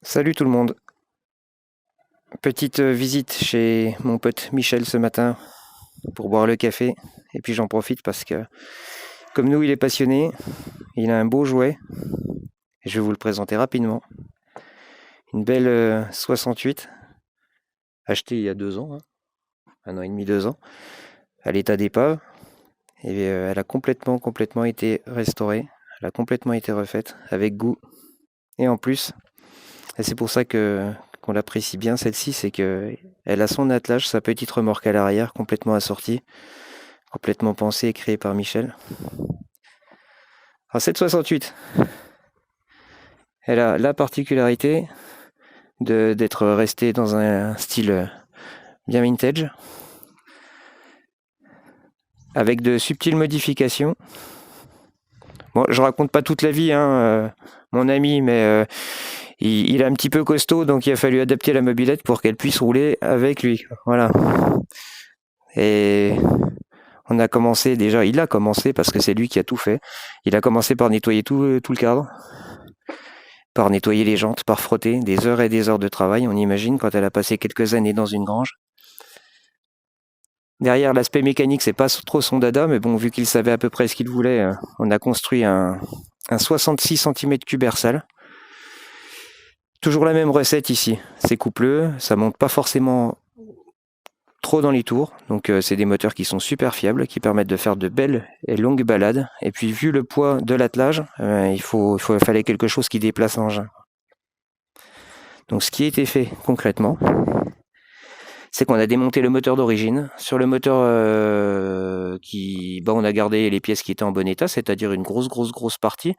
Salut tout le monde. Petite visite chez mon pote Michel ce matin pour boire le café. Et puis j'en profite parce que, comme nous, il est passionné. Il a un beau jouet. Et je vais vous le présenter rapidement. Une belle 68, achetée il y a 2 ans, 1 an et demi, 2 ans, à l'état d'épave. Et elle a complètement été restaurée. Elle a complètement été refaite avec goût. Et en plus, et c'est pour ça qu'on l'apprécie bien celle-ci, c'est que elle a son attelage, sa petite remorque à l'arrière, complètement assortie, complètement pensée et créée par Michel. Alors cette 68, elle a la particularité d'être restée dans un style bien vintage, avec de subtiles modifications. Bon, je raconte pas toute la vie, mon ami, mais il est un petit peu costaud, donc il a fallu adapter la mobilette pour qu'elle puisse rouler avec lui. Voilà. Et on a commencé déjà, il a commencé parce que c'est lui qui a tout fait. Il a commencé par nettoyer tout le cadre, par nettoyer les jantes, par frotter, des heures et des heures de travail, on imagine, quand elle a passé quelques années dans une grange. Derrière, l'aspect mécanique, c'est pas trop son dada, mais bon, vu qu'il savait à peu près ce qu'il voulait, on a construit un 66 cm3 Hersal. Toujours la même recette ici. C'est coupleux, ça monte pas forcément trop dans les tours, donc c'est des moteurs qui sont super fiables, qui permettent de faire de belles et longues balades. Et puis vu le poids de l'attelage, il fallait quelque chose qui déplace l'engin. Donc ce qui a été fait concrètement, c'est qu'on a démonté le moteur d'origine. Sur le moteur, on a gardé les pièces qui étaient en bon état, c'est-à-dire une grosse partie.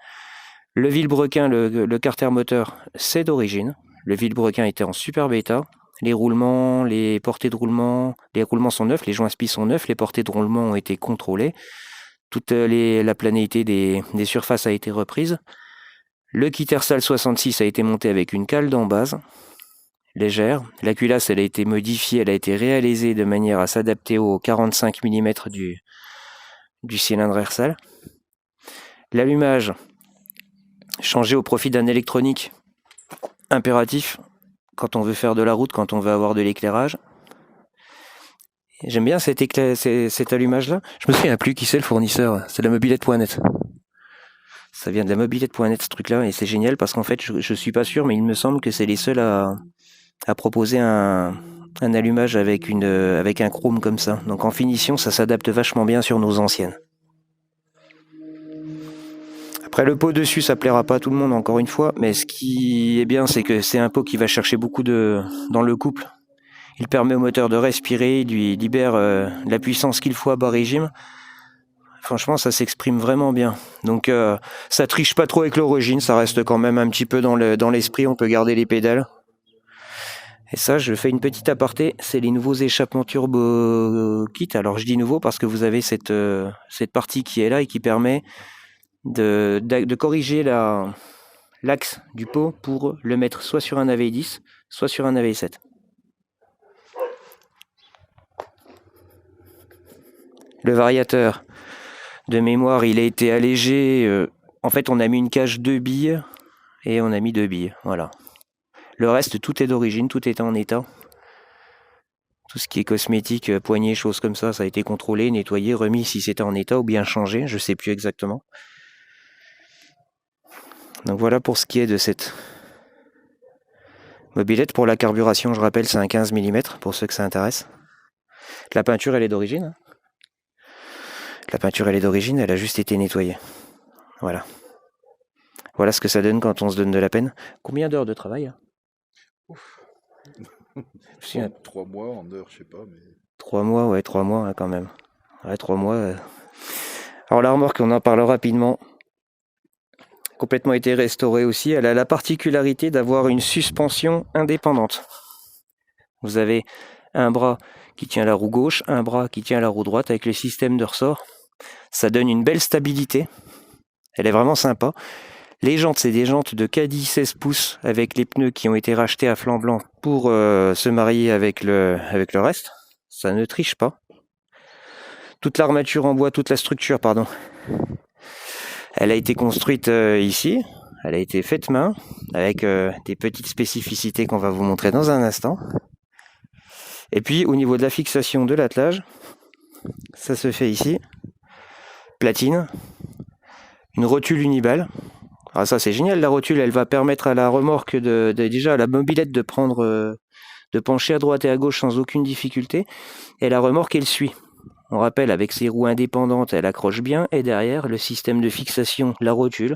Le vilebrequin, le carter moteur, c'est d'origine. Le vilebrequin était en superbe état. Les roulements, les portées de roulement, les roulements sont neufs, les joints spi sont neufs, les portées de roulement ont été contrôlées. Toute la planéité des surfaces a été reprise. Le kit Hersal 66 a été monté avec une cale d'embase légère. La culasse, elle a été modifiée, elle a été réalisée de manière à s'adapter aux 45 mm du cylindre Hersal. L'allumage, changé au profit d'un électronique impératif quand on veut faire de la route, quand on veut avoir de l'éclairage. J'aime bien cet allumage-là. Je me souviens plus qui c'est le fournisseur. C'est la mobilette.net. Ça vient de la mobilette.net ce truc-là et c'est génial parce qu'en fait, je suis pas sûr, mais il me semble que c'est les seuls à proposer un allumage avec un chrome comme ça. Donc en finition, ça s'adapte vachement bien sur nos anciennes. Après le pot dessus, ça plaira pas à tout le monde encore une fois, mais ce qui est bien, c'est que c'est un pot qui va chercher beaucoup dans le couple. Il permet au moteur de respirer, il lui libère la puissance qu'il faut à bas régime. Franchement, ça s'exprime vraiment bien. Donc ça triche pas trop avec l'origine, ça reste quand même un petit peu dans l'esprit, on peut garder les pédales. Et ça, je fais une petite aparté, c'est les nouveaux échappements turbo kit. Alors je dis nouveau parce que vous avez cette partie qui est là et qui permet de corriger l'axe du pot pour le mettre soit sur un AV10, soit sur un AV7. Le variateur, de mémoire, il a été allégé. En fait, on a mis une cage 2 billes et on a mis 2 billes. Voilà. Le reste, tout est d'origine, tout est en état. Tout ce qui est cosmétique, poignées, choses comme ça a été contrôlé, nettoyé, remis si c'était en état ou bien changé, je sais plus exactement. Donc voilà pour ce qui est de cette mobilette. Pour la carburation, je rappelle, c'est un 15 mm pour ceux que ça intéresse. La peinture, elle est d'origine. La peinture, elle est d'origine, elle a juste été nettoyée. Voilà. Voilà ce que ça donne quand on se donne de la peine. Combien d'heures de travail? Ouf. 3 mois en heure, je sais pas, mais. 3 mois, ouais, 3 mois quand même. Ouais, 3 mois. Alors la remorque, on en parle rapidement. Complètement été restaurée aussi. Elle a la particularité d'avoir une suspension indépendante. Vous avez un bras qui tient la roue gauche, un bras qui tient la roue droite avec le système de ressort. Ça donne une belle stabilité. Elle est vraiment sympa. Les jantes, c'est des jantes de caddie 16 pouces avec les pneus qui ont été rachetés à flanc blanc pour se marier avec le reste. Ça ne triche pas. Toute l'armature en bois, toute la structure, pardon. Elle a été construite ici, Elle a été faite main, avec des petites spécificités qu'on va vous montrer dans un instant. Et puis au niveau de la fixation de l'attelage, ça se fait ici. Platine, une rotule uniballe. Alors ça c'est génial, la rotule, elle va permettre à la remorque déjà à la mobilette de prendre, de pencher à droite et à gauche sans aucune difficulté. Et la remorque, elle suit. On rappelle, avec ses roues indépendantes, elle accroche bien. Et derrière, le système de fixation, la rotule,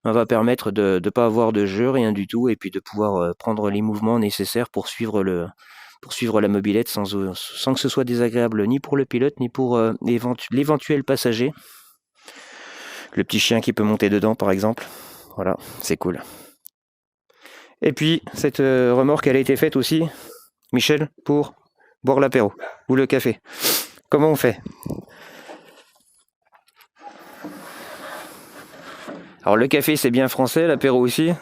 va permettre de ne pas avoir de jeu, rien du tout, et puis de pouvoir prendre les mouvements nécessaires pour suivre la mobilette sans que ce soit désagréable ni pour le pilote, ni pour l'éventuel passager. Le petit chien qui peut monter dedans, par exemple. Voilà, c'est cool. Et puis, cette remorque, elle a été faite aussi, Michel, pour boire l'apéro ou le café. Comment on fait? Alors le café c'est bien français, l'apéro aussi.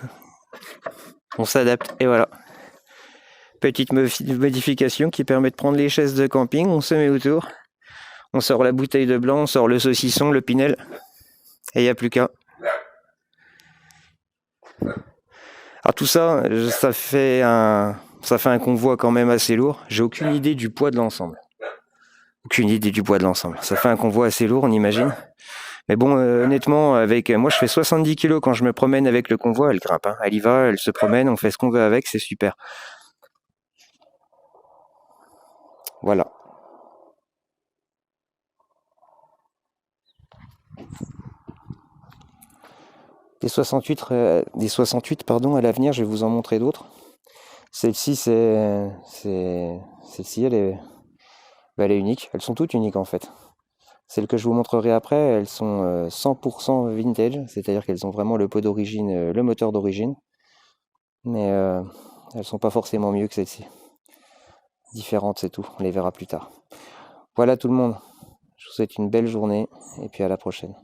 On s'adapte et voilà. Petite modification qui permet de prendre les chaises de camping, on se met autour. On sort la bouteille de blanc, on sort le saucisson, le pinel. Et il n'y a plus qu'à. Alors tout ça, ça fait un convoi quand même assez lourd. J'ai aucune idée du poids de l'ensemble. Ça fait un convoi assez lourd, on imagine. Mais bon, honnêtement, moi je fais 70 kg quand je me promène avec le convoi, elle grimpe. Hein. Elle y va, elle se promène, on fait ce qu'on veut avec, c'est super. Voilà. Des 68, à l'avenir, je vais vous en montrer d'autres. Celle-ci, celle-ci, elle est unique. Elles sont toutes uniques en fait. Celles que je vous montrerai après, elles sont 100% vintage, c'est-à-dire qu'elles ont vraiment le pot d'origine, le moteur d'origine. Mais elles sont pas forcément mieux que celle-ci. Différentes, c'est tout. On les verra plus tard. Voilà tout le monde. Je vous souhaite une belle journée et puis à la prochaine.